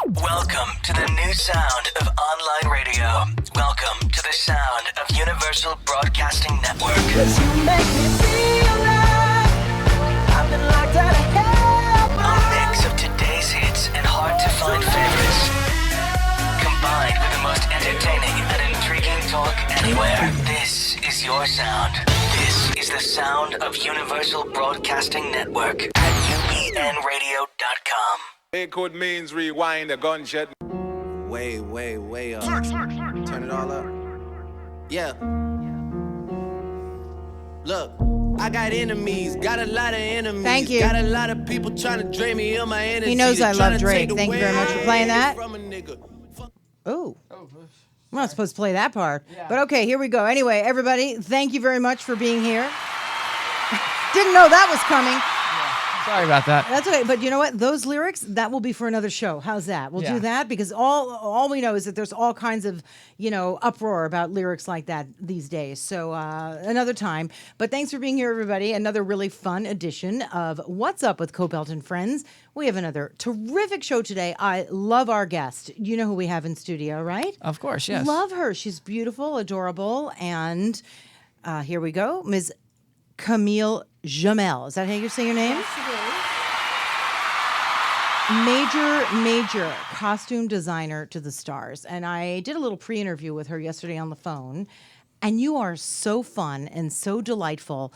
Welcome to the new sound of online radio. Welcome to the sound of Universal Broadcasting Network. 'Cause you make me feel like I've been locked out of hell. A mix of today's hits and hard-to-find favorites, combined with the most entertaining and intriguing talk anywhere. This is your sound. This is the sound of Universal Broadcasting Network at UBNradio.com. It could means rewind the gunshot. Way up. Turn it all up. Yeah. Look, I got enemies, got a lot of enemies. Thank you. Got a lot of people trying to drain me of my energy. He knows I love Drake. Trying to take Thank you very much for playing that. away from a nigga. Oh. We're not supposed to play that part. But okay, here we go. Anyway, everybody, thank you very much for being here. Didn't know that was coming. Sorry about that. That's okay, but you know what? Those lyrics, that will be for another show. How's that? We'll do that because all we know is that there's all kinds of, uproar about lyrics like that these days. So another time. But thanks for being here, everybody. Another really fun edition of What's Up with Kobylt and Friends. We have another terrific show today. I love our guest. You know who we have in studio, right? Of course, yes. Love her. She's beautiful, adorable, and here we go, Ms. Camille Jumelle. Is that how you say your name? Yes, it is. Major costume designer to the stars. And I did a little pre-interview with her yesterday on the phone. And you are so fun and so delightful.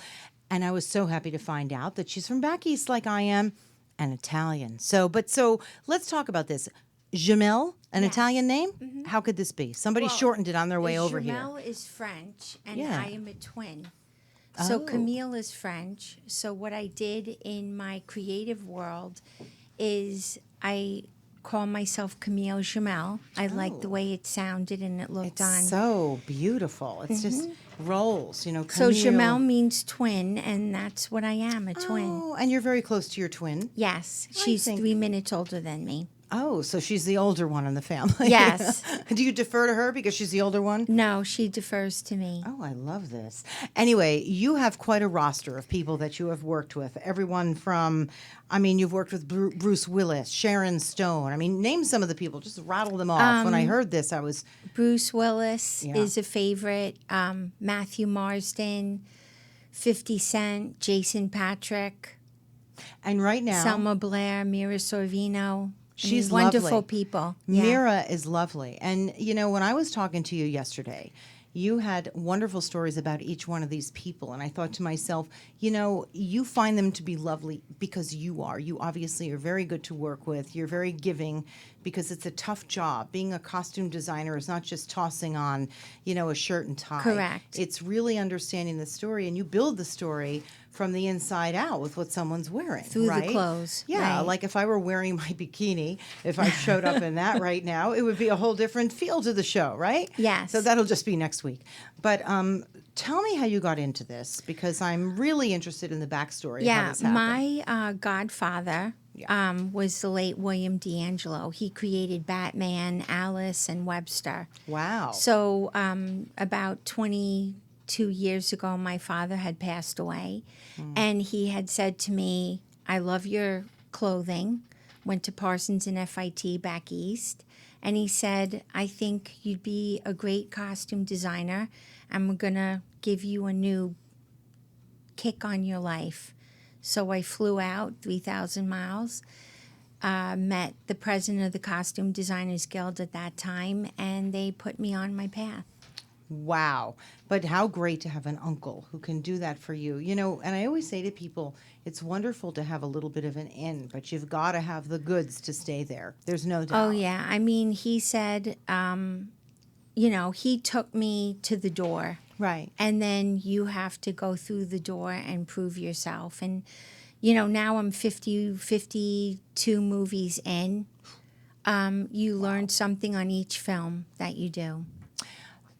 And I was so happy to find out that she's from back east like I am and Italian. So let's talk about this. Jumelle, an Italian name? Mm-hmm. How could this be? Somebody shortened it on their way over here. Jumelle is French, and I am a twin. So Camille is French. So what I did in my creative world is I call myself Camille Jumelle. I like the way it sounded and it looked on. So beautiful. It's just rolls, Camille. So Jumelle means twin, and that's what I am, a twin. Oh, and you're very close to your twin. Yes, she's 3 minutes older than me. Oh, so she's the older one in the family. Yes. Do you defer to her because she's the older one? No, she defers to me. Oh, I love this. Anyway, you have quite a roster of people that you have worked with. Everyone from, you've worked with Bruce Willis, Sharon Stone. Name some of the people. Just rattle them off. When I heard this, I was... Bruce Willis is a favorite. Matthew Marsden, 50 Cent, Jason Patrick. And right now... Selma Blair, Mira Sorvino. She's wonderful lovely. People. Mira is lovely. And, when I was talking to you yesterday, you had wonderful stories about each one of these people. And I thought to myself, you find them to be lovely because you are. You obviously are very good to work with. You're very giving because it's a tough job. Being a costume designer is not just tossing on, a shirt and tie. Correct. It's really understanding the story. And you build the story from the inside out with what someone's wearing. Through right? the clothes. Yeah, right. like if I were wearing my bikini, if I showed up in that right now, it would be a whole different feel to the show, right? Yes. So that'll just be next week. But tell me how you got into this, because I'm really interested in the backstory of how this happened. My godfather was the late William D'Angelo. He created Batman, Alice, and Webster. Wow. So about 22 years ago, my father had passed away, and he had said to me, I love your clothing. Went to Parsons and FIT back east, and he said, I think you'd be a great costume designer. I'm going to give you a new kick on your life. So I flew out 3,000 miles, met the president of the Costume Designers Guild at that time, and they put me on my path. Wow. But how great to have an uncle who can do that for you. And I always say to people, it's wonderful to have a little bit of an in, but you've got to have the goods to stay there. There's no doubt. Oh, yeah. He said, he took me to the door. Right. And then you have to go through the door and prove yourself. And, now I'm 52 movies in. You learn something on each film that you do.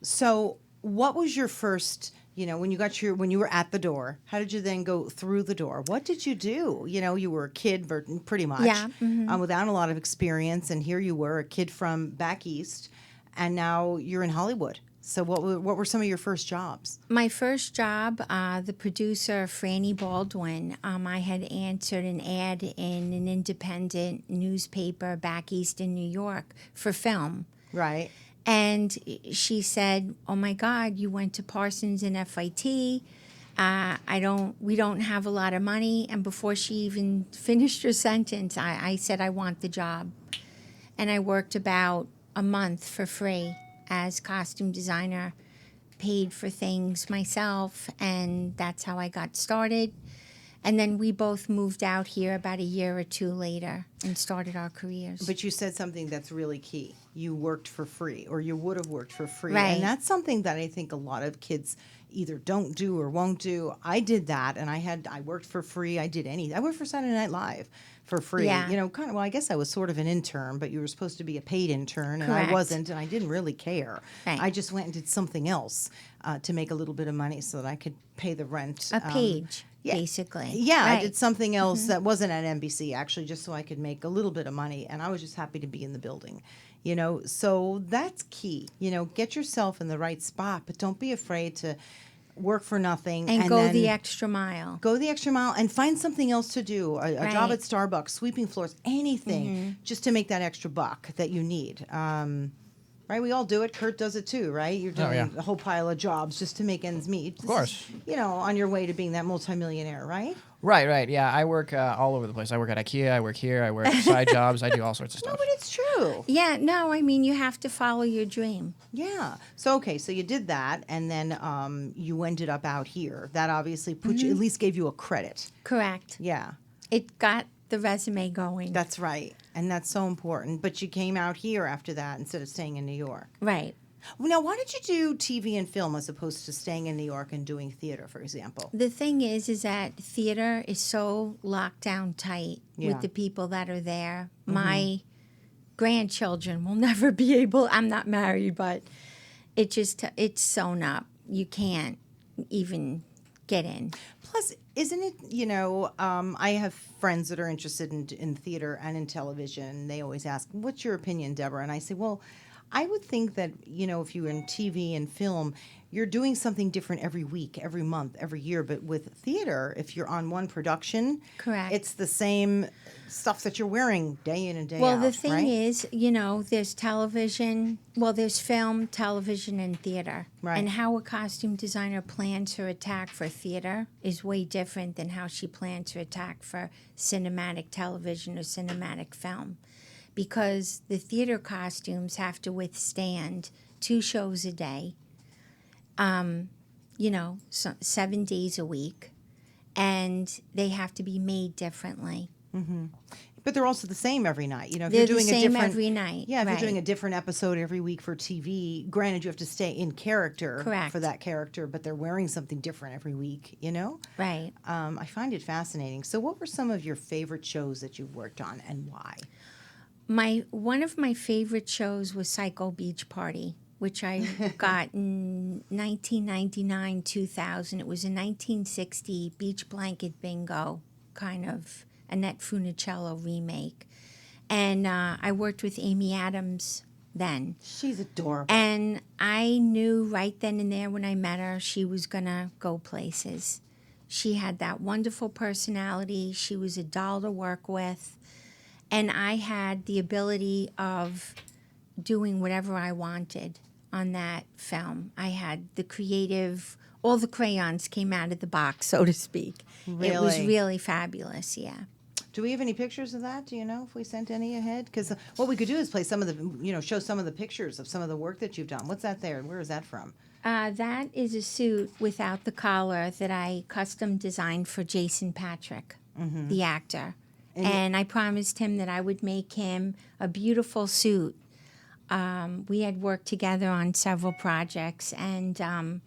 So what was your first, when you were at the door, how did you then go through the door? What did you do? You were a kid pretty much, without a lot of experience. And here you were, a kid from back east, and now you're in Hollywood. So what were some of your first jobs? My first job, the producer, Franny Baldwin, I had answered an ad in an independent newspaper back east in New York for film. Right. And she said, "Oh my God, you went to Parsons and FIT. We don't have a lot of money." And before she even finished her sentence, I said, "I want the job." And I worked about a month for free as costume designer, paid for things myself, and that's how I got started. And then we both moved out here about a year or two later and started our careers. But you said something that's really key. You worked for free, or you would have worked for free. Right. And that's something that I think a lot of kids either don't do or won't do. I did that, and I worked for free. I did anything. I worked for Saturday Night Live for free. Yeah. You know, kind of, well, I guess I was sort of an intern, but you were supposed to be a paid intern, and Correct. I wasn't, and I didn't really care. Right. I just went and did something else to make a little bit of money so that I could pay the rent. A page, yeah. basically. Yeah, Right. I did something else that wasn't at NBC, actually, just so I could make a little bit of money, and I was just happy to be in the building. You know, so that's key. You know, get yourself in the right spot, but don't be afraid to work for nothing. And go then the extra mile. Go the extra mile and find something else to do. A job Right. at Starbucks, sweeping floors, anything, just to make that extra buck that you need. Right? We all do it. Kurt does it too, right? You're doing yeah. a whole pile of jobs just to make ends meet. Of course. You know, on your way to being that multimillionaire, right? Right. Yeah, I work all over the place. I work at IKEA. I work here. I work side jobs. I do all sorts of No, stuff. but it's true. Yeah, no, I mean, you have to follow your dream. Yeah. So, okay, so you did that, and then you ended up out here. That obviously put you, at least gave you a credit. Correct. Yeah. It got the resume going. That's right. And that's so important. But you came out here after that instead of staying in New York. Right. Now, why did you do TV and film as opposed to staying in New York and doing theater, for example? The thing is that theater is so locked down tight Yeah. with the people that are there. My grandchildren will never be able, I'm not married, but it's sewn up. You can't even get in. Plus, isn't it, you know, I have friends that are interested in theater and in television. They always ask, what's your opinion, Deborah? And I say, well, I would think that, you know, if you're in TV and film, you're doing something different every week, every month, every year. But with theater, if you're on one production, Correct. it's the same stuff that you're wearing day in and day out. Well, the thing right? is, you know, there's television, there's film, television, and theater. Right. And how a costume designer plans her attack for theater is way different than how she plans her attack for cinematic television or cinematic film. Because the theater costumes have to withstand 2 shows a day, 7 days a week, and they have to be made differently. But they're also the same every night. You know, if They're you're the doing same a different every night, Yeah, if right. you're doing a different episode every week for TV, granted you have to stay in character Correct. for that character, but they're wearing something different every week, you know? Right. I find it fascinating. So what were some of your favorite shows that you've worked on and why? One of my favorite shows was Psycho Beach Party, which I got in 1999, 2000. It was a 1960 beach blanket bingo, kind of Annette Funicello remake. And I worked with Amy Adams then. She's adorable. And I knew right then and there when I met her, she was going to go places. She had that wonderful personality. She was a doll to work with. And I had the ability of doing whatever I wanted on that film. I had the creative, all the crayons came out of the box, so to speak. It was Really? really fabulous, yeah. Do we have any pictures of that? Do you know if we sent any ahead? Because what we could do is play some of the, you know, show some of the pictures of some of the work that you've done. What's that there? Where is that from? That is a suit without the collar that I custom designed for Jason Patrick, the actor. And I promised him that I would make him a beautiful suit. We had worked together on several projects, and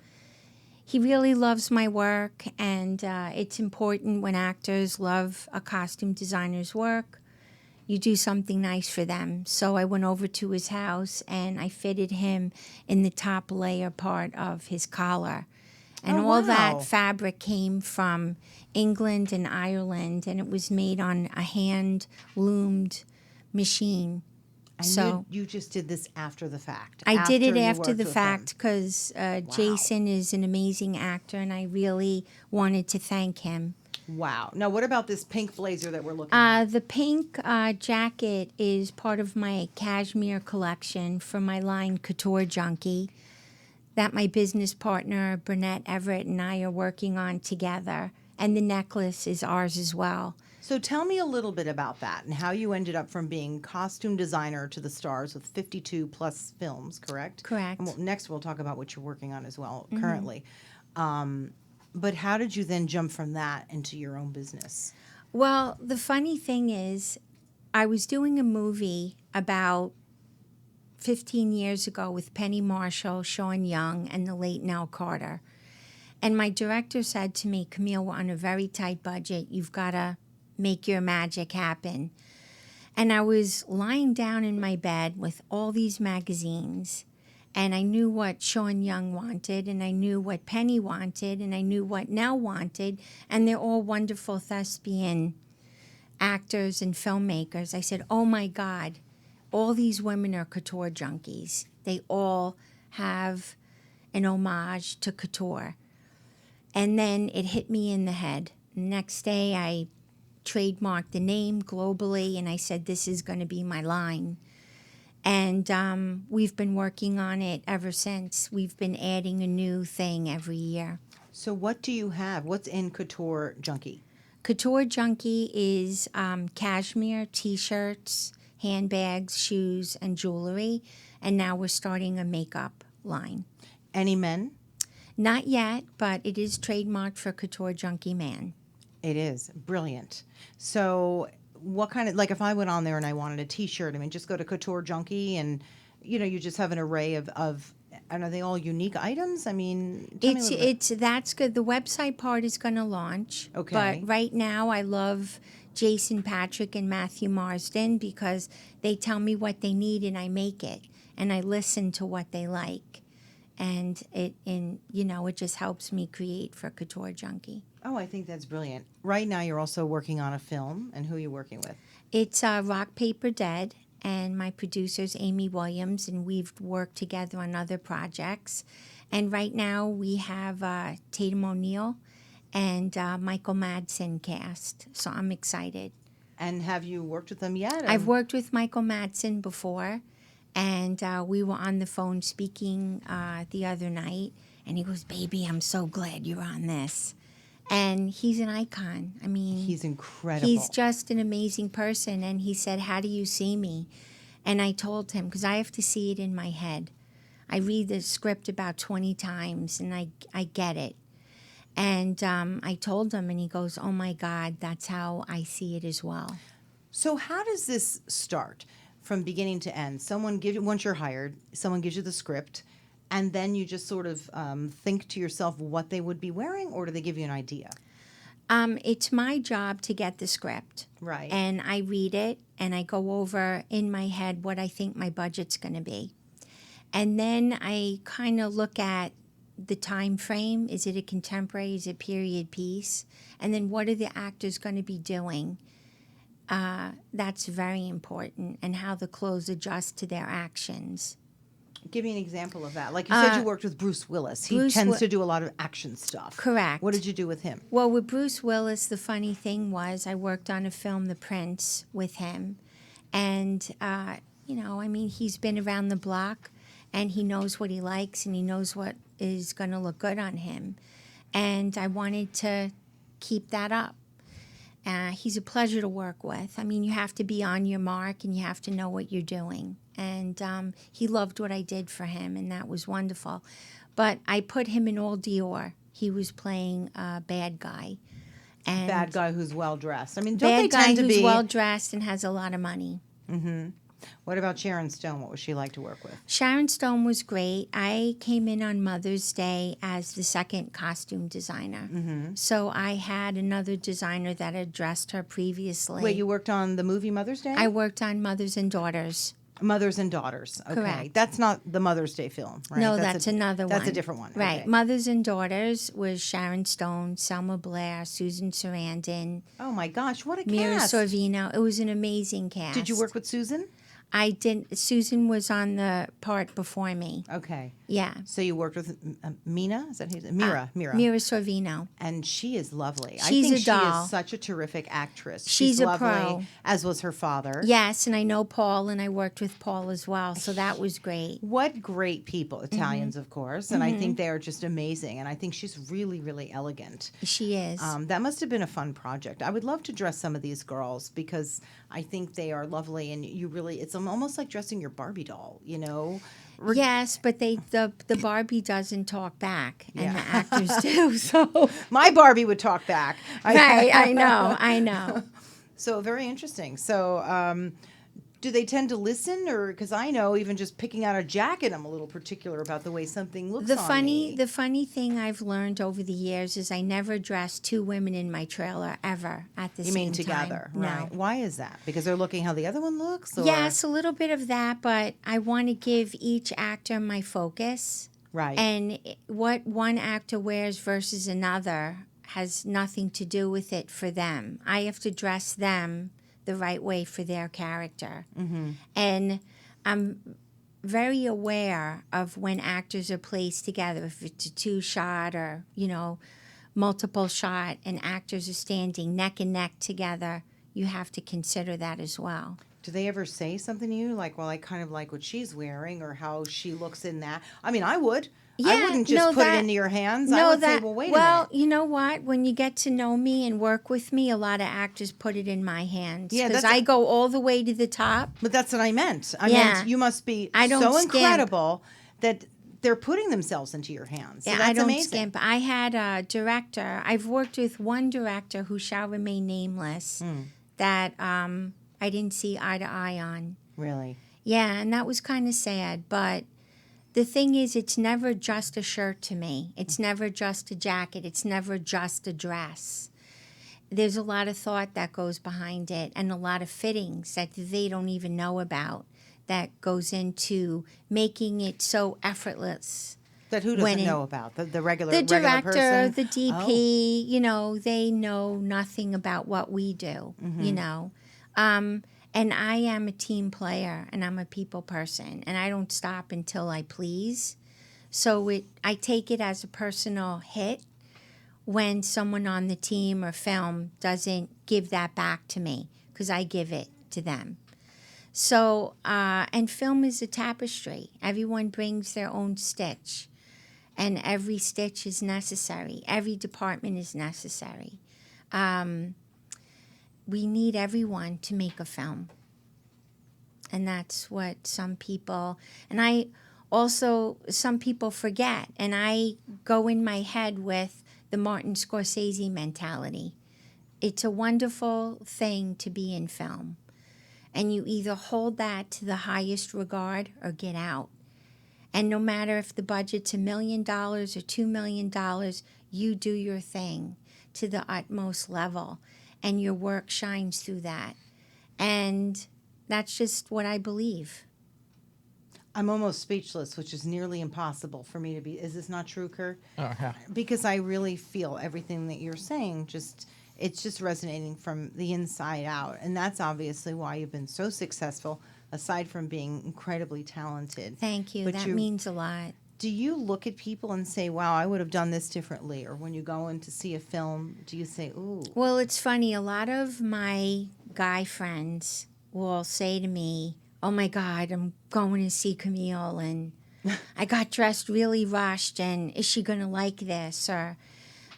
he really loves my work, and it's important when actors love a costume designer's work, you do something nice for them. So I went over to his house, and I fitted him in the top layer part of his collar. And Oh, all wow. that fabric came from England and Ireland, and it was made on a hand-loomed machine. And So you just did this after the fact. I did it you after worked the with fact them. because Jason is an amazing actor, and I really wanted to thank him. Wow. Now, what about this pink blazer that we're looking at? The pink jacket is part of my cashmere collection from my line Couture Junkie that my business partner, Burnett Everett, and I are working on together. And the necklace is ours as well. So tell me a little bit about that and how you ended up from being costume designer to the stars with 52 plus films, correct? Correct. And next we'll talk about what you're working on as well currently. But how did you then jump from that into your own business? Well, the funny thing is, I was doing a movie about 15 years ago with Penny Marshall, Sean Young, and the late Nell Carter. And my director said to me, Camille, we're on a very tight budget. You've got to make your magic happen. And I was lying down in my bed with all these magazines, and I knew what Sean Young wanted, and I knew what Penny wanted, and I knew what Nell wanted, and they're all wonderful thespian actors and filmmakers. I said, oh my God, all these women are couture junkies. They all have an homage to couture. And then it hit me in the head. Next day, I trademarked the name globally, and I said, this is going to be my line. And we've been working on it ever since. We've been adding a new thing every year. So what do you have? What's in Couture Junkie? Couture Junkie is cashmere, T-shirts, handbags, shoes, and jewelry. And now we're starting a makeup line. Any men? Not yet, but it is trademarked for Couture Junkie Man. It is. Brilliant. So what kind of, like if I went on there and I wanted a T-shirt, I mean, just go to Couture Junkie and, you just have an array of and are they all unique items? I mean, tell me a little bit. That's good. The website part is going to launch. Okay. But right now I love Jason Patrick and Matthew Marsden because they tell me what they need and I make it. And I listen to what they like. And it just helps me create for Couture Junkie. Oh, I think that's brilliant. Right now you're also working on a film, and who are you working with? It's Rock, Paper, Dead, and my producer's Amy Williams, and we've worked together on other projects. And right now we have Tatum O'Neal and Michael Madsen cast, so I'm excited. And have you worked with them yet? I've worked with Michael Madsen before, and we were on the phone speaking the other night, and he goes, baby, I'm so glad you're on this. And he's an icon. I mean, He's incredible. He's just an amazing person. And he said, how do you see me? And I told him, because I have to see it in my head. I read the script about 20 times, and I get it. And I told him, and he goes, oh, my God, that's how I see it as well. So how does this start from beginning to end? Once you're hired, someone gives you the script, and then you just sort of think to yourself what they would be wearing, or do they give you an idea? It's my job to get the script. Right. And I read it, and I go over in my head what I think my budget's going to be. And then I kind of look at the time frame. Is it a contemporary? Is it a period piece? And then what are the actors going to be doing? That's very important, and how the clothes adjust to their actions. Give me an example of that. Like you said, you worked with Bruce Willis. He tends to do a lot of action stuff. Correct. What did you do with him? Well, with Bruce Willis, the funny thing was I worked on a film, The Prince, with him. And, he's been around the block, and he knows what he likes, and he knows what is going to look good on him. And I wanted to keep that up. He's a pleasure to work with. I mean, you have to be on your mark, and you have to know what you're doing. And he loved what I did for him, and that was wonderful. But I put him in all Dior. He was playing a bad guy. And Bad guy who's well dressed. I mean, don't bad they guy tend to who's be well dressed and has a lot of money. Mm-hmm. What about Sharon Stone? What was she like to work with? Sharon Stone was great. I came in on Mother's Day as the second costume designer. Mm-hmm. So I had another designer that had dressed her previously. Wait, you worked on the movie Mother's Day? I worked on Mothers and Daughters. Mothers and Daughters. Okay. Correct. That's not the Mother's Day film, right? No, that's another one. That's a different one. Right. Okay. Mothers and Daughters was Sharon Stone, Selma Blair, Susan Sarandon, Oh my gosh, what a Mira cast. Sorvino. It was an amazing cast. Did you work with Susan? I didn't. Susan was on the part before me. Okay. Yeah. So you worked with Mina? Is that who? Mira. Mira Sorvino. And she is lovely. I She's think a doll. She is such a terrific actress. She's a lovely, pro. as was her father. Yes, and I know Paul, and I worked with Paul as well, so that was great. What great people, Italians, of course, and I think they are just amazing. And I think she's really, really elegant. She is. That must have been a fun project. I would love to dress some of these girls because I think they are lovely, and you really, it's almost like dressing your Barbie doll, you know? Yes, but the Barbie doesn't talk back, and Yeah. the actors do. So My Barbie would talk back. right, I know. So very interesting. So do they tend to listen, or because I know even just picking out a jacket, I'm a little particular about the way something looks The on me. funny thing I've learned over the years is I never dress two women in my trailer ever at the You same mean together, time. right? No. Why is that? Because they're looking how the other one looks? Or? Yes, a little bit of that, but I want to give each actor my focus. Right. And what one actor wears versus another has nothing to do with it for them. I have to dress them the right way for their character. Mm-hmm. And I'm very aware of when actors are placed together, if it's a two-shot or, multiple shot, and actors are standing neck and neck together, you have to consider that as well. Do they ever say something to you like, well, I kind of like what she's wearing or how she looks in that? I mean, I would. I wouldn't just put it into your hands. I would say, well, wait a minute. Well, you know what? When you get to know me and work with me, a lot of actors put it in my hands. Yeah, because that's- I go all the way to the top. But that's what I meant. I Yeah. meant you must be I don't so skimp. incredible that they're putting themselves into your hands. So Yeah, that's I don't amazing. skimp. I had a director. I've worked with one director who shall remain nameless that I didn't see eye to eye on. Really? Yeah, and that was kind of sad. But the thing is, it's never just a shirt to me. It's never just a jacket. It's never just a dress. There's a lot of thought that goes behind it and a lot of fittings that they don't even know about that goes into making it so effortless. That who doesn't know about? The regular The regular director, person? the DP, they know nothing about what we do, And I am a team player, and I'm a people person, and I don't stop until I please. So I take it as a personal hit when someone on the team or film doesn't give that back to me, because I give it to them. So, and film is a tapestry. Everyone brings their own stitch, and every stitch is necessary. Every department is necessary. We need everyone to make a film. And that's what some people, and some people forget. And I go in my head with the Martin Scorsese mentality. It's a wonderful thing to be in film. And you either hold that to the highest regard or get out. And no matter if the budget's $1 million or $2 million, you do your thing to the utmost level. And your work shines through that. And that's just what I believe. I'm almost speechless, which is nearly impossible for me to be. Is this not true, Kurt? Oh, yeah. Because I really feel everything that you're saying, it's just resonating from the inside out. And that's obviously why you've been so successful, aside from being incredibly talented. Thank you. But That means a lot. Do you look at people and say, wow, I would have done this differently? Or when you go in to see a film, do you say, ooh? Well, it's funny. A lot of my guy friends will say to me, oh, my God, I'm going to see Camille, and I got dressed really rushed, and is she going to like this? Or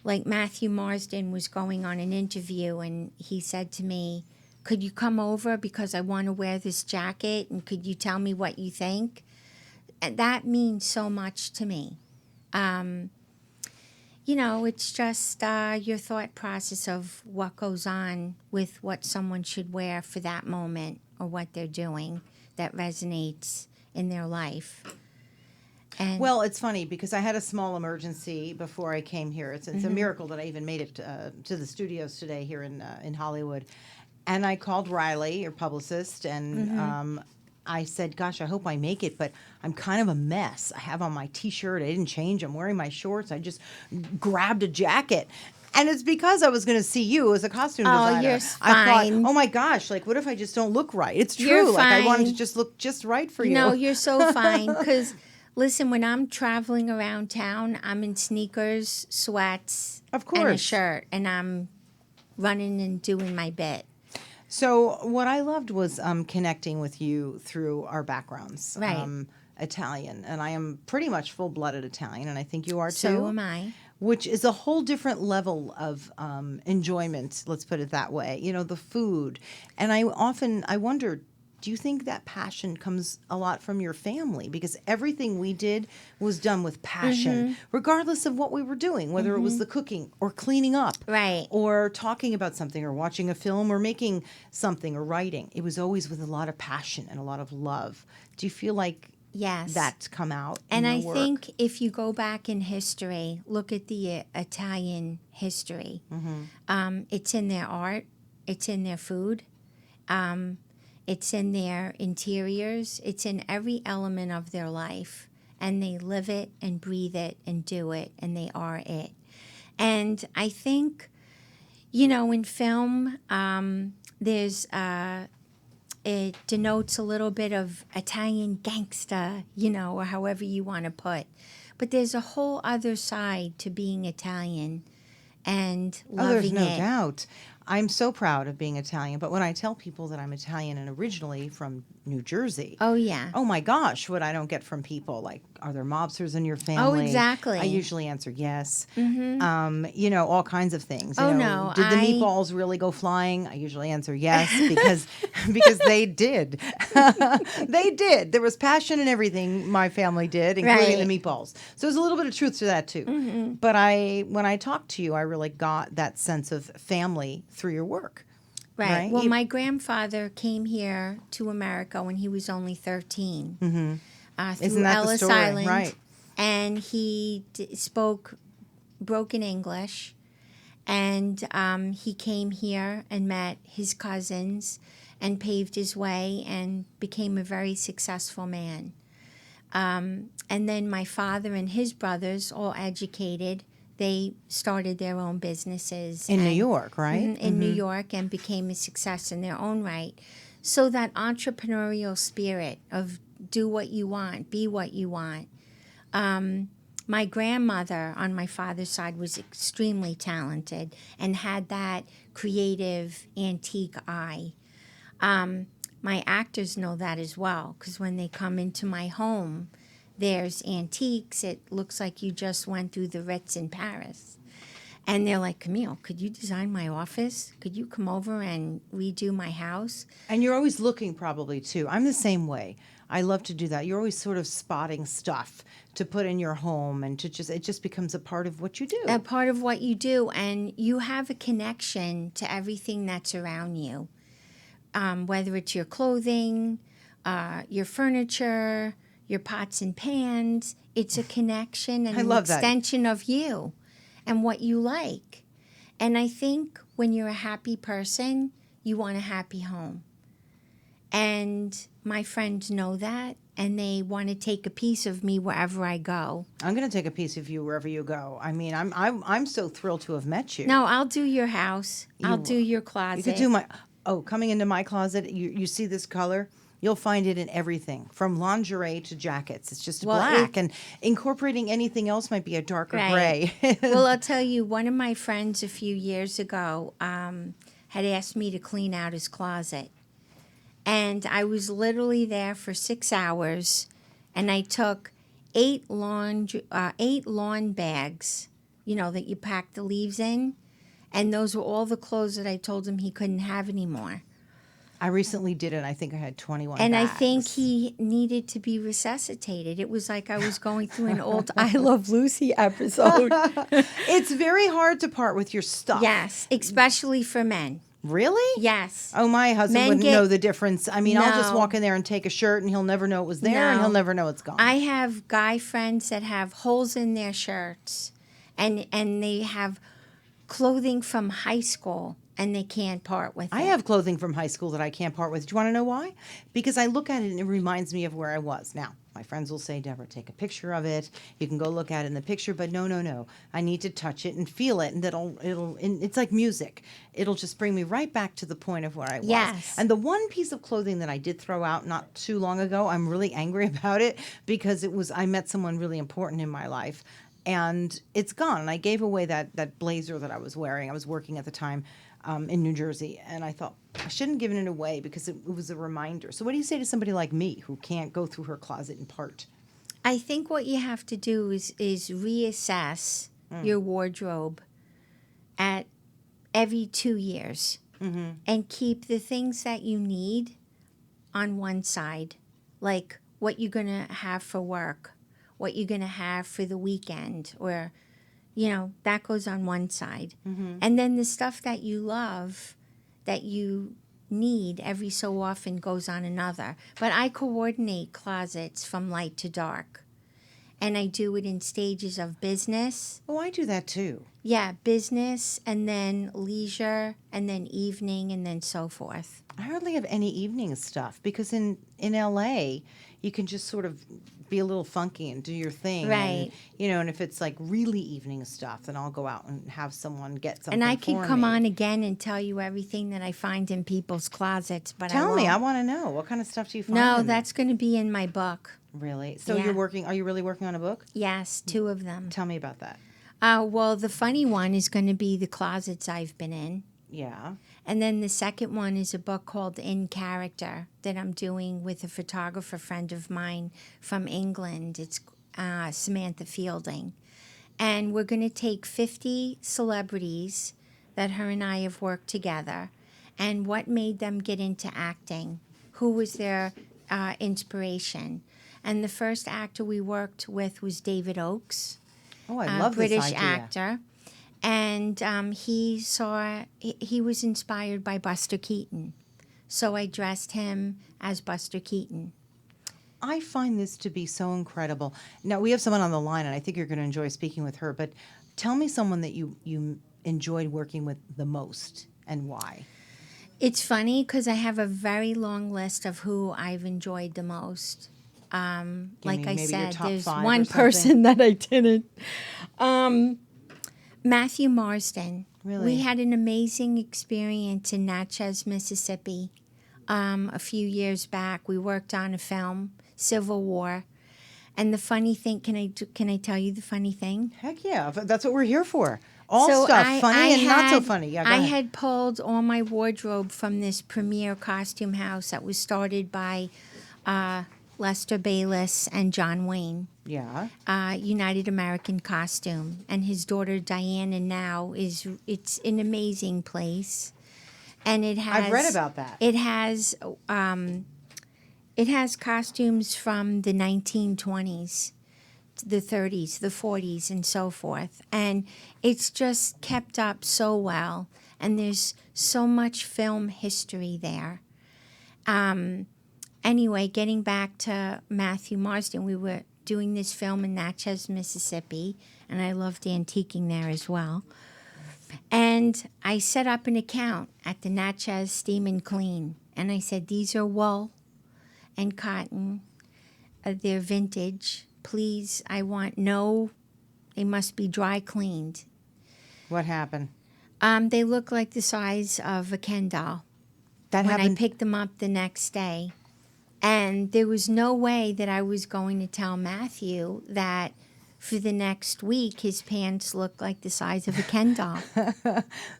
like Matthew Marsden was going on an interview, and he said to me, could you come over because I want to wear this jacket, and could you tell me what you think? And that means so much to me. It's just your thought process of what goes on with what someone should wear for that moment or what they're doing that resonates in their life. And Well, it's funny because I had a small emergency before I came here. It's a miracle that I even made it to the studios today here in Hollywood. And I called Riley, your publicist, and I said, gosh, I hope I make it, but I'm kind of a mess. I have on my T-shirt. I didn't change. I'm wearing my shorts. I just grabbed a jacket. And it's because I was going to see you as a costume Oh, designer. you're I fine. thought, oh my gosh, like what if I just don't look right? It's true. You're Like I wanted to fine. just look just right for you. No, you're so fine. Because, listen, when I'm traveling around town, I'm in sneakers, sweats, Of and a course. shirt, and I'm running and doing my bit. So what I loved was connecting with you through our backgrounds. Right. Italian, and I am pretty much full-blooded Italian, and I think you are too. So am I. Which is a whole different level of enjoyment, let's put it that way. You know, the food. And I wonder, do you think that passion comes a lot from your family? Because everything we did was done with passion, regardless of what we were doing, whether it was the cooking or cleaning up. Right. Or talking about something or watching a film or making something or writing. It was always with a lot of passion and a lot of love. Do you feel like Yes. that's come out And in I your work? think if you go back in history, look at the Italian history. It's in their art. It's in their food. It's in their interiors. It's in every element of their life. And they live it and breathe it and do it, and they are it. And I think, you know, in film, there's... it denotes a little bit of Italian gangsta, you know, or however you want to put. But there's a whole other side to being Italian and loving there's no it. doubt. I'm so proud of being Italian, but when I tell people that I'm Italian and originally from New Jersey, Oh, yeah. oh my gosh, what I don't get from people, like, are there mobsters in your family? exactly. I usually answer yes. You know, all kinds of things. You Oh, know, no, did the I- meatballs really go flying? I usually answer yes because they did. They did. There was passion in everything my family did, including Right. the meatballs. So there's a little bit of truth to that too. But when I talked to you, I really got that sense of family through your work. Right. Right? Well, my grandfather came here to America when he was only 13. Through Isn't that the Ellis story? Island. Right. And he spoke broken English. And he came here and met his cousins and paved his way and became a very successful man. And then my father and his brothers, all educated, they started their own businesses. In New and- York, right? in New York, and became a success in their own right. So that entrepreneurial spirit of do what you want, be what you want. My grandmother on my father's side was extremely talented and had that creative antique eye. My actors know that as well, because when they come into my home, there's antiques. It looks like you just went through the Ritz in Paris. And they're like, Camille, could you design my office? Could you come over and redo my house? And you're always looking probably too. I'm the same way. I love to do that. You're always sort of spotting stuff to put in your home and it just becomes a part of what you do. A part of what you do, and you have a connection to everything that's around you, whether it's your clothing, your furniture, your pots and pans. It's a connection and I an love that. extension of you and what you like. And I think when you're a happy person, you want a happy home. And my friends know that, and they want to take a piece of me wherever I go. I'm going to take a piece of you wherever you go. I mean, I'm so thrilled to have met you. No, I'll do your house. I'll do your You closet. could do coming into my closet, you see this color? You'll find it in everything, from lingerie to jackets. It's just Well, black, and incorporating anything else might be a darker Right. gray. Well, I'll tell you, one of my friends a few years ago had asked me to clean out his closet. And I was literally there for 6 hours, and I took 8 lawn bags, you know, that you pack the leaves in. And those were all the clothes that I told him he couldn't have anymore. I recently did it. I think I had 21 And bags. I think he needed to be resuscitated. It was like I was going through an old I Love Lucy episode. It's very hard to part with your stuff. Yes, especially for men. Really? Yes. Oh, my husband Men wouldn't get- know the difference. I mean, I'll just No. walk in there and take a shirt, and he'll never know it was there, and No. he'll never know it's gone. I have guy friends that have holes in their shirts, and they have clothing from high school, and they can't part with I it. have clothing from high school that I can't part with. Do you want to know why? Because I look at it and it reminds me of where I was. Now, My friends will say, Deborah, take a picture of it. You can go look at it in the picture, but no. I need to touch it and feel it, and and it's like music. It'll just bring me right back to the point of where I was. Yes. And the one piece of clothing that I did throw out not too long ago, I'm really angry about it because I met someone really important in my life. And it's gone. And I gave away that blazer that I was wearing. I was working at the time in New Jersey. And I thought, I shouldn't have given it away because it was a reminder. So what do you say to somebody like me who can't go through her closet in part? I think what you have to do is reassess your wardrobe at every 2 years and keep the things that you need on one side, like what you're going to have for work, what you're going to have for the weekend, or, that goes on one side. And then the stuff that you love, that you need every so often goes on another. But I coordinate closets from light to dark. And I do it in stages of business. Oh, I do that too. Yeah, business, and then leisure, and then evening, and then so forth. I hardly have any evening stuff because in LA, you can just sort of be a little funky and do your thing. Right. And if it's like really evening stuff, then I'll go out and have someone get something And I for could come me. on again and tell you everything that I find in people's closets, but Tell me, won't. I want to know. What kind of stuff do you find? No, in there? that's going to be in my book. Really? So Yeah. are you really working on a book? Yes, 2 of them. Tell me about that. Well, the funny one is going to be the closets I've been in. Yeah. And then the second one is a book called In Character that I'm doing with a photographer friend of mine from England. It's Samantha Fielding. And we're going to take 50 celebrities that her and I have worked together and what made them get into acting, who was their inspiration. And the first actor we worked with was David Oakes. Oh, I love British this idea. actor. And he was inspired by Buster Keaton. So I dressed him as Buster Keaton. I find this to be so incredible. Now, we have someone on the line, and I think you're going to enjoy speaking with her, but tell me someone that you enjoyed working with the most and why. It's funny because I have a very long list of who I've enjoyed the most. Give Like me I maybe your said, top there's 5 or one something. person that I didn't. Matthew Marsden. Really? We had an amazing experience in Natchez, Mississippi. A few years back, we worked on a film, Civil War. And the funny thing, can I tell you the funny thing? Heck yeah. That's what we're here for. All So stuff, funny and not so had- funny. Yeah, go I ahead. had pulled all my wardrobe from this premier costume house that was started by Lester Bayless and John Wayne. Yeah. United American Costume, and his daughter Diana now it's an amazing place, and it has. I've read about that. It has costumes from the 1920s, the 30s, the 40s, and so forth, and it's just kept up so well, and there's so much film history there. Anyway, getting back to Matthew Marsden, we were doing this film in Natchez, Mississippi, and I loved antiquing there as well. And I set up an account at the Natchez Steam and Clean, and I said, these are wool and cotton. They're vintage. Please, they must be dry cleaned. What happened? They look like the size of a Ken doll. That When I happened. picked them up the next day. And there was no way that I was going to tell Matthew that for the next week his pants looked like the size of a Ken doll.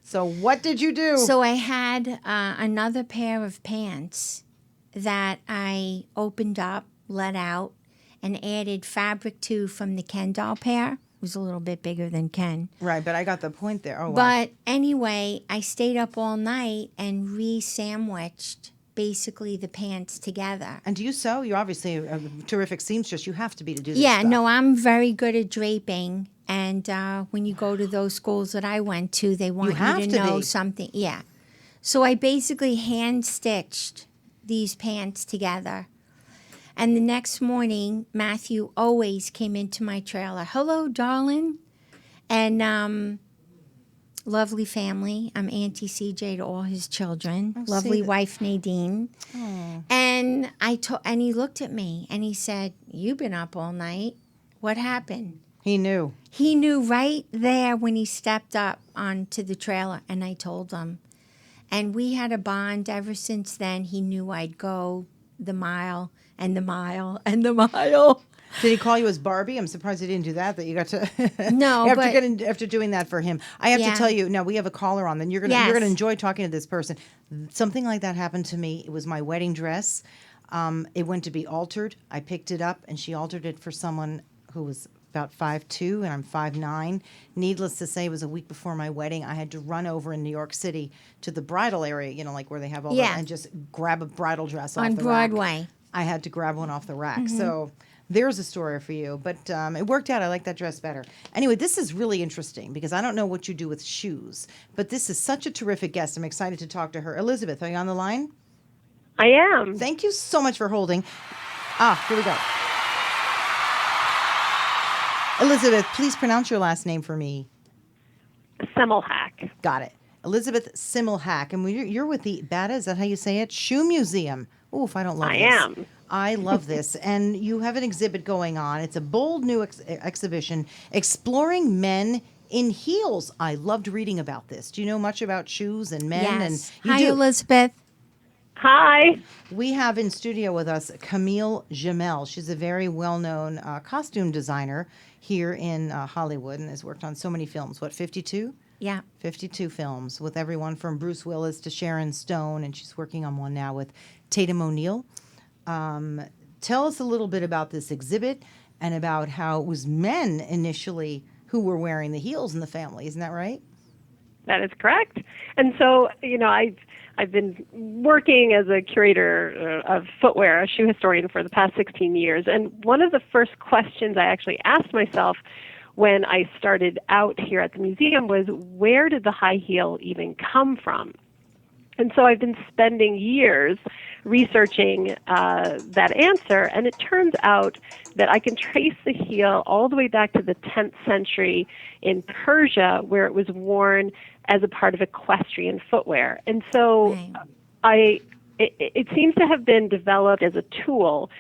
So what did you do? So I had another pair of pants that I opened up, let out, and added fabric to from the Ken doll pair. It was a little bit bigger than Ken. Right, but I got the point there. Oh, wow. But anyway, I stayed up all night and re-sandwiched basically the pants together. And do you sew? You're obviously a terrific seamstress. You have to be to do this Yeah, stuff. no, I'm very good at draping. And when you go to those schools that I went to, they want have you to to know be. something. Yeah. So I basically hand-stitched these pants together. And the next morning, Matthew always came into my trailer. Hello, darling. And lovely family. I'm Auntie CJ to all his children. Oh, Lovely see that- wife, Nadine. Oh. And And and he looked at me and he said, "You've been up all night. What happened?" He knew. He knew right there when he stepped up onto the trailer, and I told him. And we had a bond ever since then. He knew I'd go the mile and the mile and the mile. Did he call you as Barbie? I'm surprised he didn't do that. That you got to No, after doing that for him. I have to tell you. Now we have a caller on. Then you're gonna enjoy talking to this person. Something like that happened to me. It was my wedding dress. It went to be altered. I picked it up, and she altered it for someone who was about 5'2", and I'm 5'9". Needless to say, it was a week before my wedding. I had to run over in New York City to the bridal area, like where they have all that, and just grab a bridal dress off the rack. On Broadway. I had to grab one off the rack. So there's a story for you. But it worked out. I like that dress better. Anyway, this is really interesting because I don't know what you do with shoes, but this is such a terrific guest. I'm excited to talk to her. Elizabeth, are you on the line? I am. Thank you so much for holding. Here we go. Elizabeth, please pronounce your last name for me. Semmelhack. Got it. Elizabeth Semmelhack. And you're with the Bata, is that how you say it? Shoe Museum. Oof, I don't love this. I am. I love this. And you have an exhibit going on. It's a bold new exhibition exploring men in heels. I loved reading about this. Do you know much about shoes and men? Yes. And Hi, Elizabeth. Hi. We have in studio with us Camille Jumelle. She's a very well-known costume designer here in Hollywood and has worked on so many films. What, 52? Yeah. 52 films with everyone from Bruce Willis to Sharon Stone, and she's working on one now with Tatum O'Neal. Tell us a little bit about this exhibit and about how it was men initially who were wearing the heels in the family. Isn't that right? That is correct. And so, I've been working as a curator of footwear, a shoe historian for the past 16 years. And one of the first questions I actually asked myself when I started out here at the museum was, where did the high heel even come from? And so I've been spending years researching that answer, and it turns out that I can trace the heel all the way back to the 10th century in Persia, where it was worn as a part of equestrian footwear. And so it seems to have been developed as a tool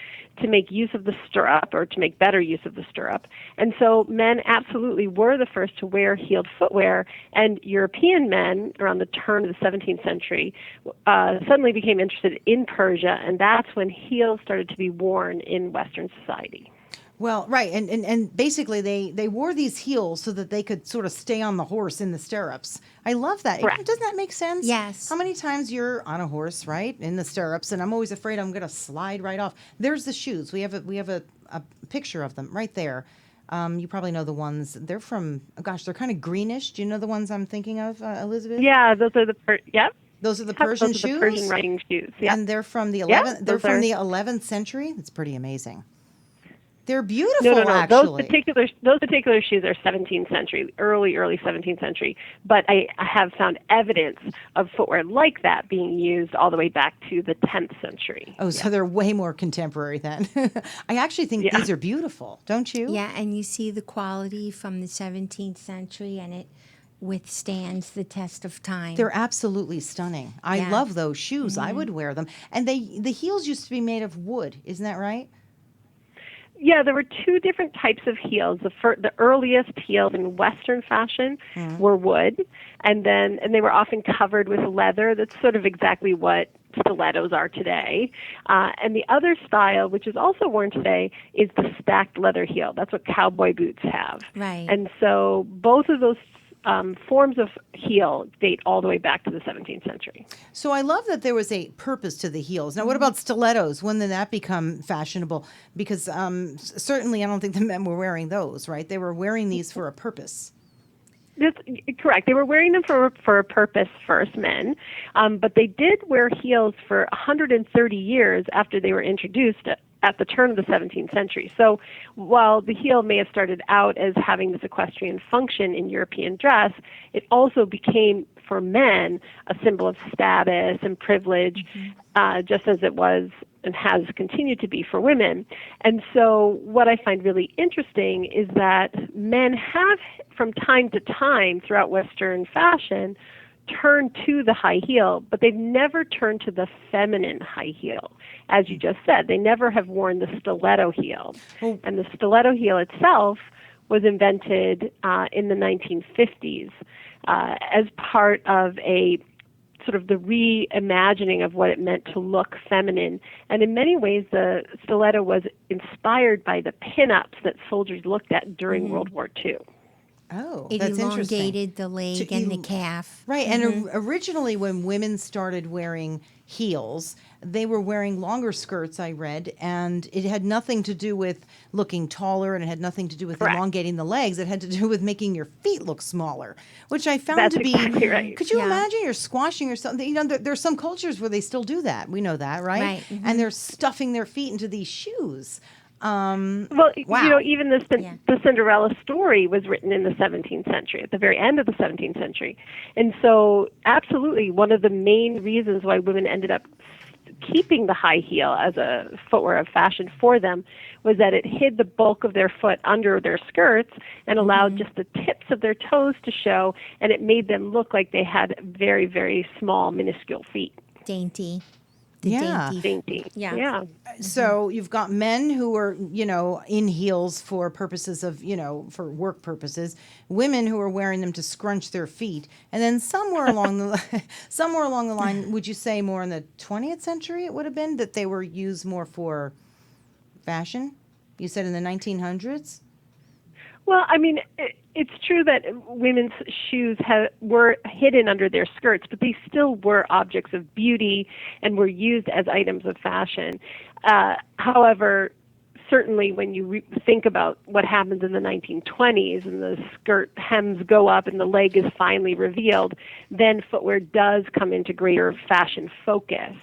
to make use of the stirrup, or to make better use of the stirrup. And so men absolutely were the first to wear heeled footwear, and European men around the turn of the 17th century suddenly became interested in Persia, and that's when heels started to be worn in Western society. Well, right, and basically they wore these heels so that they could sort of stay on the horse in the stirrups. I love that. Correct. Doesn't that make sense? Yes. How many times you're on a horse, right, in the stirrups, and I'm always afraid I'm going to slide right off. There's the shoes. We have a picture of them right there. You probably know the ones. They're from, they're kind of greenish. Do you know the ones I'm thinking of, Elizabeth? Yeah, those are yep. Those are the Persian those are shoes. the Persian riding shoes. Yeah. And they're from the 11th. Yeah, they're from the 11th century. That's pretty amazing. They're beautiful, No. actually. Those particular shoes are 17th century, early 17th century. But I have found evidence of footwear like that being used all the way back to the 10th century. Oh, so they're way more contemporary then. I actually think these are beautiful, don't you? Yeah, and you see the quality from the 17th century, and it withstands the test of time. They're absolutely stunning. I love those shoes. I would wear them. And the heels used to be made of wood. Isn't that right? Yeah, there were two different types of heels. The earliest heels in Western fashion were wood, and they were often covered with leather. That's sort of exactly what stilettos are today. And the other style, which is also worn today, is the stacked leather heel. That's what cowboy boots have. Right. And so both of those forms of heel date all the way back to the 17th century. So I love that there was a purpose to the heels. Now, what about stilettos? When did that become fashionable? Because certainly I don't think the men were wearing those, right? They were wearing these for a purpose. That's correct. They were wearing them for a purpose first, men. But they did wear heels for 130 years after they were introduced at the turn of the 17th century. So while the heel may have started out as having this equestrian function in European dress, it also became, for men, a symbol of status and privilege, just as it was and has continued to be for women. And so what I find really interesting is that men have, from time to time throughout Western fashion, turned to the high heel, but they've never turned to the feminine high heel. As you just said, they never have worn the stiletto heel. And the stiletto heel itself was invented in the 1950s as part of a sort of the reimagining of what it meant to look feminine. And in many ways, the stiletto was inspired by the pinups that soldiers looked at during World War II. Oh, It that's interesting. elongated the leg and the calf. Right, and originally when women started wearing heels, they were wearing longer skirts, I read, and it had nothing to do with looking taller, and it had nothing to do with elongating the legs. It had to do with making your feet look smaller, which I found That's to be exactly right. Could you Yeah. imagine you're squashing or something? You know, there's some cultures where they still do that. We know that, right? Right, And they're stuffing their feet into these shoes. Well, Wow. you know, even the Yeah. Cinderella story was written in the 17th century, at the very end of the 17th century. And so, absolutely, one of the main reasons why women ended up keeping the high heel as a footwear of fashion for them was that it hid the bulk of their foot under their skirts and allowed just the tips of their toes to show, and it made them look like they had very, very small, minuscule feet. Dainty. The Yeah. dainty. Dainty. Yeah. Yeah. So you've got men who are, you know, in heels for purposes of, you know, for work purposes, women who are wearing them to scrunch their feet, and then somewhere along the line, would you say more in the 20th century it would have been that they were used more for fashion? You said in the 1900s? Well, I mean, it's true that women's shoes were hidden under their skirts, but they still were objects of beauty and were used as items of fashion. However, certainly when you think about what happens in the 1920s and the skirt hems go up and the leg is finally revealed, then footwear does come into greater fashion focus.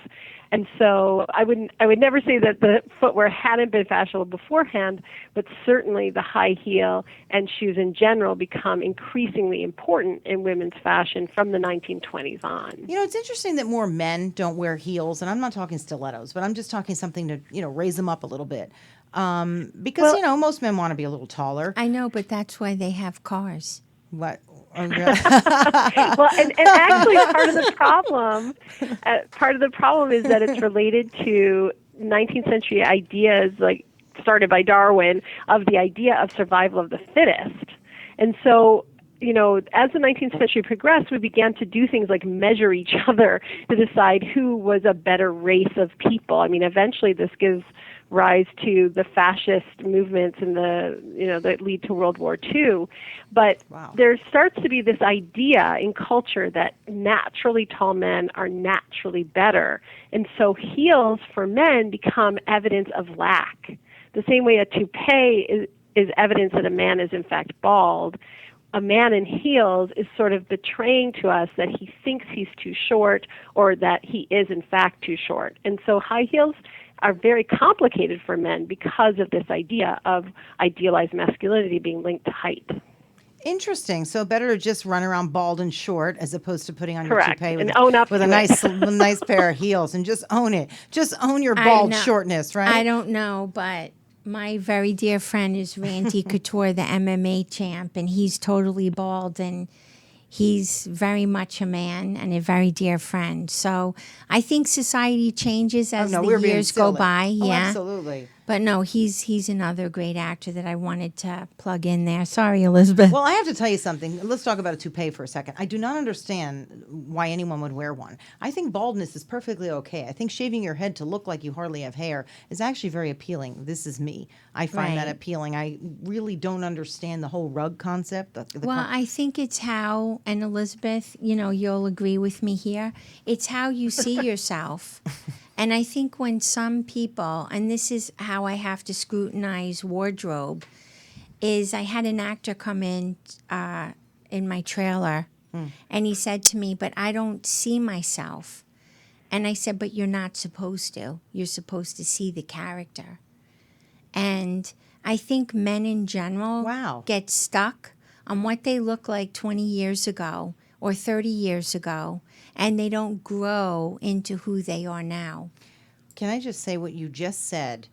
And so I would never say that the footwear hadn't been fashionable beforehand, but certainly the high heel and shoes in general become increasingly important in women's fashion from the 1920s on. You know, it's interesting that more men don't wear heels, and I'm not talking stilettos, but I'm just talking something to, you know, raise them up a little bit. Because, you know, most men want to be a little taller. I know, but that's why they have cars. What? Oh, Well, and actually part of the problem is that it's related to 19th century ideas, like started by Darwin, of the idea of survival of the fittest. And so, you know, as the 19th century progressed, we began to do things like measure each other to decide who was a better race of people. I mean, eventually this gives rise to the fascist movements and that lead to World War II. But there starts to be this idea in culture that naturally tall men are naturally better. And so heels for men become evidence of lack. The same way a toupee is evidence that a man is in fact bald. A man in heels is sort of betraying to us that he thinks he's too short or that he is in fact too short. And so high heels are very complicated for men because of this idea of idealized masculinity being linked to height. Interesting. So better to just run around bald and short as opposed to putting on Correct. your toupee And own up with a to nice, nice pair of heels and just own it. Just own your bald know. shortness, right? I don't know, but my very dear friend is Randy Couture, the MMA champ, and he's totally bald, and he's very much a man and a very dear friend. So I think society changes as the we're being years go silly. by. Oh, Yeah, absolutely. But no, he's another great actor that I wanted to plug in there. Sorry, Elizabeth. Well, I have to tell you something. Let's talk about a toupee for a second. I do not understand why anyone would wear one. I think baldness is perfectly okay. I think shaving your head to look like you hardly have hair is actually very appealing. This is me. I find that Right. appealing. I really don't understand the whole rug concept. Well, I think it's how, and Elizabeth, you know, you'll agree with me here, it's how you see yourself. And I think when some people, and this is how I have to scrutinize wardrobe, is I had an actor come in my trailer, and he said to me, but I don't see myself. And I said, but you're not supposed to. You're supposed to see the character. And I think men in general get stuck on what they look like 20 years ago or 30 years ago, and they don't grow into who they are now. Can I just say what you just said?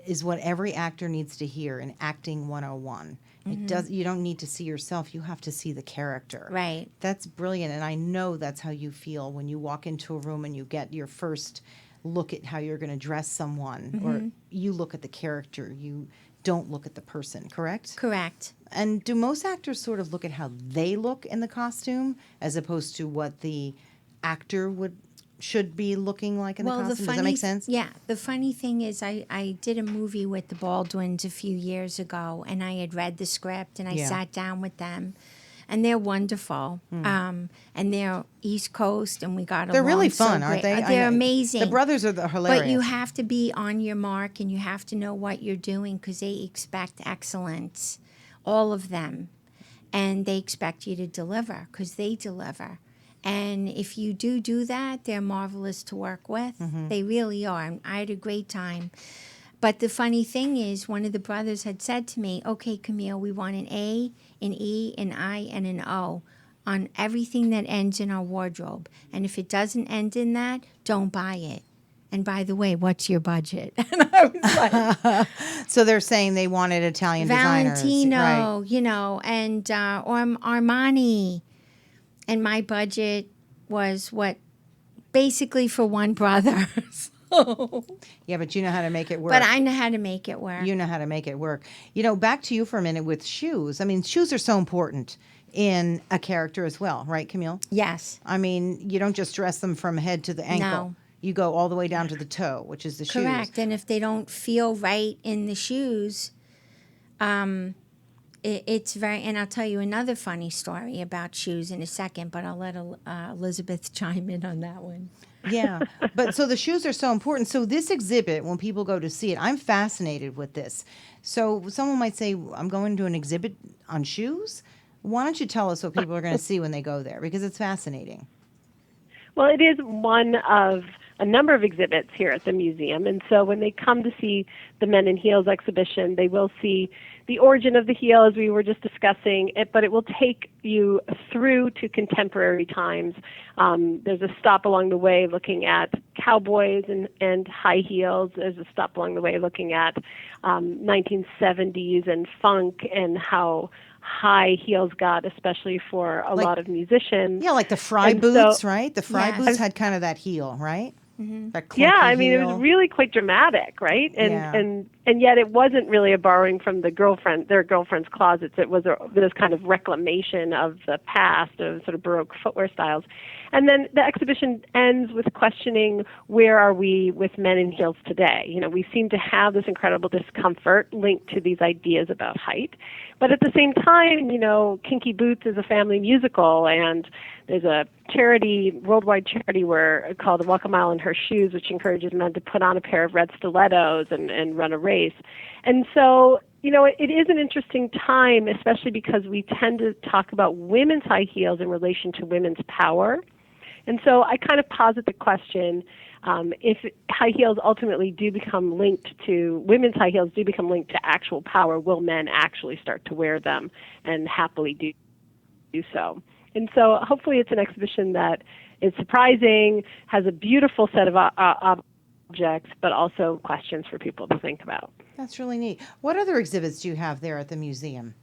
is what every actor needs to hear in acting 101. You don't need to see yourself, you have to see the character. Right. That's brilliant, and I know that's how you feel when you walk into a room and you get your first look at how you're going to dress someone, or you look at the character, you don't look at the person, correct? Correct. And do most actors sort of look at how they look in the costume as opposed to what the actor should be looking like in the costume? Does that make sense? Yeah. The funny thing is I did a movie with the Baldwins a few years ago, and I had read the script, and I sat down with them. And they're wonderful. And they're East Coast, and we got along. They're really so fun, aren't great. they? They're amazing. The brothers are hilarious. But you have to be on your mark, and you have to know what you're doing because they expect excellence, all of them. And they expect you to deliver because they deliver. And if you do that, they're marvelous to work with. They really are. I had a great time. But the funny thing is, one of the brothers had said to me, okay, Camille, we want an A, an E, an I, and an O on everything that ends in our wardrobe. And if it doesn't end in that, don't buy it. And by the way, what's your budget? And I was like, so they're saying they wanted Italian designers. Valentino, right. And or Armani. And my budget was basically for one brother. Yeah, but you know how to make it work. But I know how to make it work. You know how to make it work. Back to you for a minute with shoes. I mean, shoes are so important in a character as well, right, Camille? Yes. I mean, you don't just dress them from head to the ankle. No. You go all the way down to the toe, which is the shoes. Correct. And if they don't feel right in the shoes, it's very, and I'll tell you another funny story about shoes in a second, but I'll let Elizabeth chime in on that one. Yeah. But so the shoes are so important. So this exhibit, when people go to see it, I'm fascinated with this. So someone might say, I'm going to an exhibit on shoes. Why don't you tell us what people are going to see when they go there? Because it's fascinating. Well, it is one of a number of exhibits here at the museum. And so when they come to see the Men in Heels exhibition, they will see the origin of the heel, as we were just discussing, but it will take you through to contemporary times. There's a stop along the way looking at cowboys and high heels. There's a stop along the way looking at 1970s and funk and how high heels got, especially for a lot of musicians. Yeah, like the Fry boots, right? The Fry boots had kind of that heel, right? That Yeah, I mean, heel. it was really quite dramatic, right? And yet it wasn't really a borrowing from their girlfriend's closets. It was this kind of reclamation of the past, of sort of Baroque footwear styles. And then the exhibition ends with questioning, where are we with men in heels today? We seem to have this incredible discomfort linked to these ideas about height. But at the same time, Kinky Boots is a family musical, and there's a worldwide charity called Walk a Mile in Her Shoes, which encourages men to put on a pair of red stilettos and run a race. And so, it is an interesting time, especially because we tend to talk about women's high heels in relation to women's power. And so I kind of posit the question, if high heels ultimately do become linked to, women's high heels do become linked to actual power, will men actually start to wear them and happily do so? And so hopefully it's an exhibition that is surprising, has a beautiful set of objects, but also questions for people to think about. That's really neat. What other exhibits do you have there at the museum?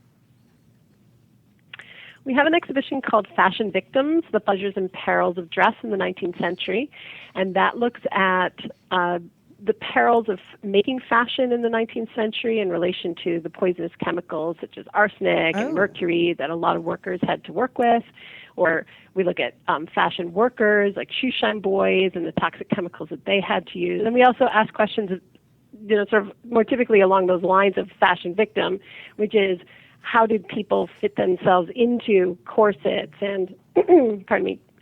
We have an exhibition called Fashion Victims, The Pleasures and Perils of Dress in the 19th Century, and that looks at the perils of making fashion in the 19th century in relation to the poisonous chemicals such as arsenic and mercury that a lot of workers had to work with. Or we look at fashion workers like shoe shine boys and the toxic chemicals that they had to use. And we also ask questions, sort of more typically along those lines of fashion victim, which is, how did people fit themselves into corsets and,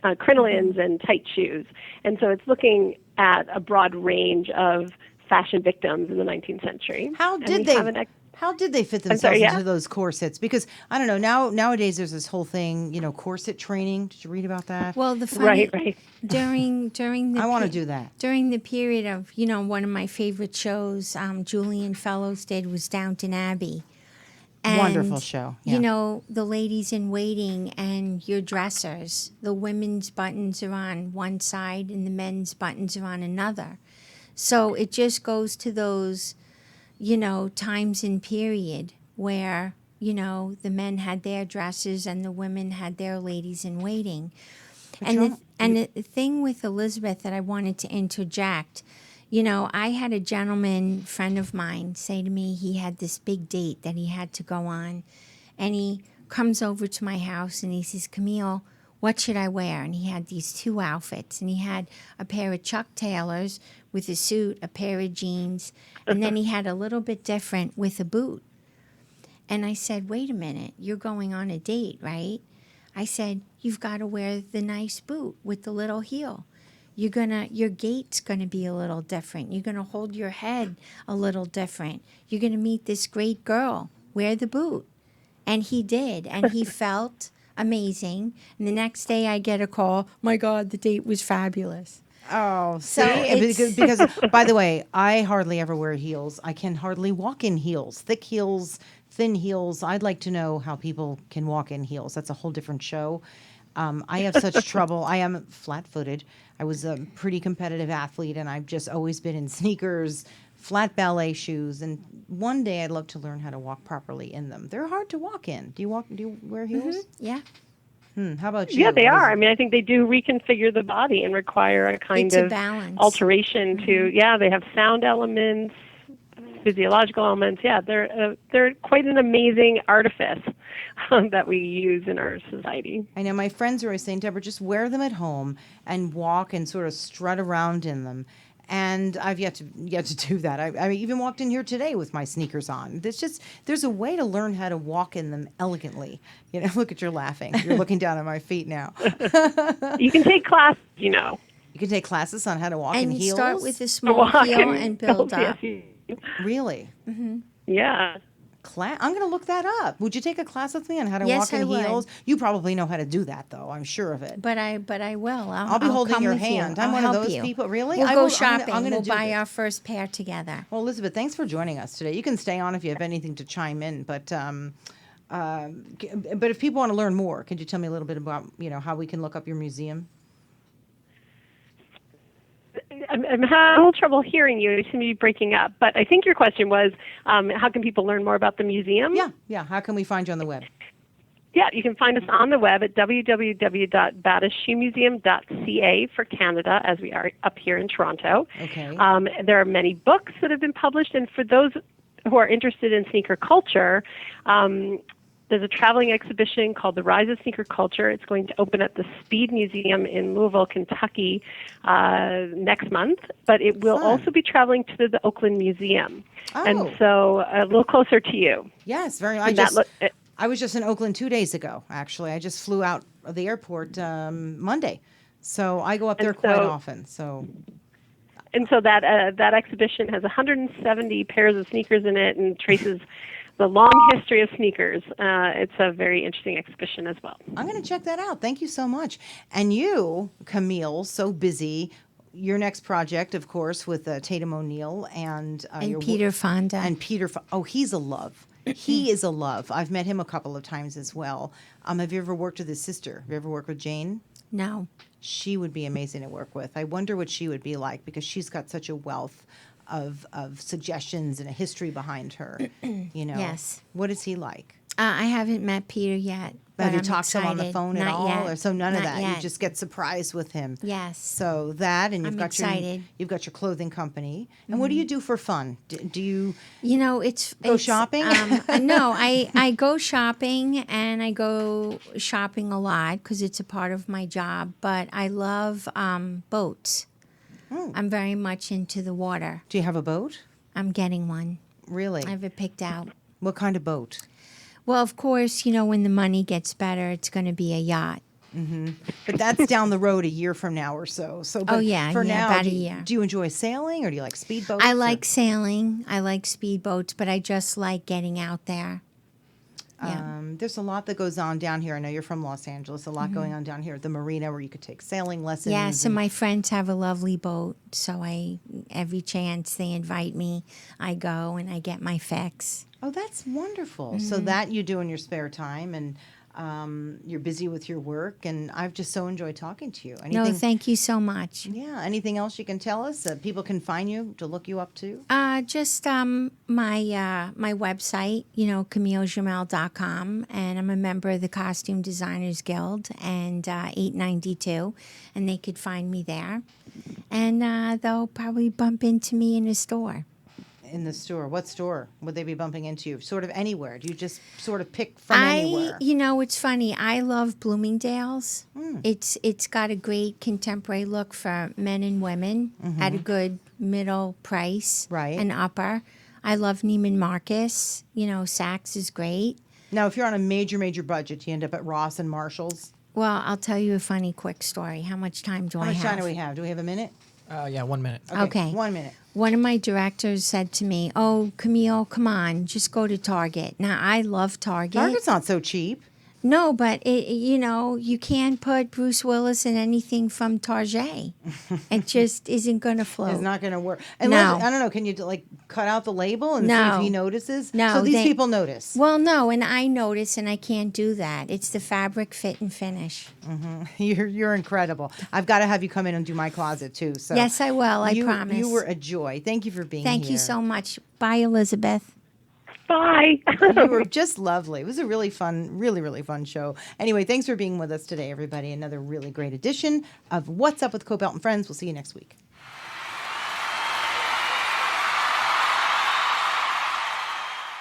crinolines and tight shoes? And so it's looking at a broad range of fashion victims in the 19th century. How did they fit themselves into those corsets? Because I don't know, nowadays there's this whole thing, corset training. Did you read about that? Well, the funny, right. during the I want to do that. During the period of, one of my favorite shows Julian Fellows did was Downton Abbey. And, wonderful show. Yeah. The ladies in waiting and your dressers, the women's buttons are on one side and the men's buttons are on another. So it just goes to those, times and period where, the men had their dresses and the women had their ladies in waiting. And the thing with Elizabeth that I wanted to interject, I had a gentleman friend of mine say to me he had this big date that he had to go on. And he comes over to my house and he says, Camille, what should I wear? And he had these 2 outfits. And he had a pair of Chuck Taylors with a suit, a pair of jeans. And then he had a little bit different with a boot. And I said, wait a minute, you're going on a date, right? I said, you've got to wear the nice boot with the little heel. Your gait's gonna be a little different. You're gonna hold your head a little different. You're gonna meet this great girl. Wear the boot. And he did, and he felt amazing. And the next day I get a call, my God, the date was fabulous. Oh, So because by the way, I hardly ever wear heels. I can hardly walk in heels, thick heels, thin heels. I'd like to know how people can walk in heels. That's a whole different show. I have such trouble. I am flat-footed. I was a pretty competitive athlete, and I've just always been in sneakers, flat ballet shoes, and one day I'd love to learn how to walk properly in them. They're hard to walk in. Do you wear heels? Mm-hmm. Yeah. How about you? Yeah, they are. I mean, I think they do reconfigure the body and require a kind It's a of balance. alteration to. Yeah, they have sound elements, physiological elements. Yeah, they're quite an amazing artifice that we use in our society. I know my friends are always saying, Deborah, just wear them at home and walk and sort of strut around in them. And I've yet to do that. I even walked in here today with my sneakers on. There's a way to learn how to walk in them elegantly. Look at you're laughing. You're looking down at my feet now. You can take classes, You can take classes on how to walk in And heels. start with a small heel and build up. Really? Yeah. I'm going to look that up. Would you take a class with me on how to Yes, walk in I would. heels? You probably know how to do that, though. I'm sure of it. But I will. I'll be holding come your with you. hand. I'm I'll one of help those you. people. Really? We'll I go will- shopping. I'm gonna We'll do buy this. our first pair together. Well, Elizabeth, thanks for joining us today. You can stay on if you have anything to chime in, but if people want to learn more, could you tell me a little bit about how we can look up your museum? I'm having a little trouble hearing you. You seem to be breaking up. But I think your question was, how can people learn more about the museum? Yeah. How can we find you on the web? Yeah, you can find us on the web at www.batashoemuseum.ca for Canada, as we are up here in Toronto. Okay. There are many books that have been published, and for those who are interested in sneaker culture, there's a traveling exhibition called The Rise of Sneaker Culture. It's going to open at the Speed Museum in Louisville, Kentucky next month, but it will also be traveling to the Oakland Museum. Oh. And so a little closer to you. Yes, very. I was just in Oakland 2 days ago, actually. I just flew out of the airport Monday. So I go up there quite often. And so that exhibition has 170 pairs of sneakers in it and traces the long history of sneakers. It's a very interesting exhibition as well. I'm going to check that out. Thank you so much. And you, Camille, so busy. Your next project, of course, with Tatum O'Neill and Peter Fonda. And Peter. He's a love. He is a love. I've met him a couple of times as well. Have you ever worked with his sister? Have you ever worked with Jane? No. She would be amazing to work with. I wonder what she would be like because she's got such a wealth of suggestions and a history behind her. Yes. What is he like? I haven't met Peter yet. Have you I'm talked to him on the excited. phone Not at all? yet. Or so none of Not that. yet. You just get surprised with him. Yes. So that, and I'm excited. You've got your clothing company. And what do you do for fun? Do you it's go shopping? No, I go shopping, and I go shopping a lot because it's a part of my job. But I love boats. I'm very much into the water. Do you have a boat? I'm getting one. Really? I have it picked out. What kind of boat? Well, of course, when the money gets better, it's going to be a yacht. But that's down the road a year from now or so. But for now, about a year. Do you enjoy sailing or do you like speedboats? I like sailing. I like speedboats, but I just like getting out there. Yeah. There's a lot that goes on down here. I know you're from Los Angeles. A lot going on down here at the marina where you could take sailing lessons. Yes, and my friends have a lovely boat, so every chance they invite me, I go and I get my fix. Oh, that's wonderful. So that you do in your spare time. And You're busy with your work, and I've just so enjoyed talking to you. No, thank you so much. Yeah. Anything else you can tell us? People can find you to look you up to. Just my website, CamilleJumelle.com, and I'm a member of the Costume Designers Guild and 892, and they could find me there, and they'll probably bump into me in a store. In the store, what store would they be bumping into you? Sort of anywhere. Do you just sort of pick from anywhere? It's funny. I love Bloomingdale's. It's got a great contemporary look for men and women at a good middle price, Right. and upper. I love Neiman Marcus. Saks is great. Now, if you're on a major budget, you end up at Ross and Marshall's. Well, I'll tell you a funny quick story. How much time do I have? How much time do we have? Do we have a minute? Yeah, 1 minute. Okay. 1 minute. One of my directors said to me, "Oh, Camille, come on, just go to Target." Now, I love Target. Target's not so cheap. No, but you can't put Bruce Willis in anything from Target. It just isn't going to float. It's not going to work. No. Unless, I don't know, can you cut out the label and see No. if he notices? No, So these people notice. Well, no, and I notice, and I can't do that. It's the fabric, fit, and finish. You're incredible. I've got to have you come in and do my closet too. So Yes, I will. I promise. You were a joy. Thank you for being here. Thank you so much. Bye, Elizabeth. Bye. You were just lovely. It was a really fun, really fun show. Anyway, thanks for being with us today, everybody. Another really great edition of What's Up with Kobylt and Friends. We'll see you next week.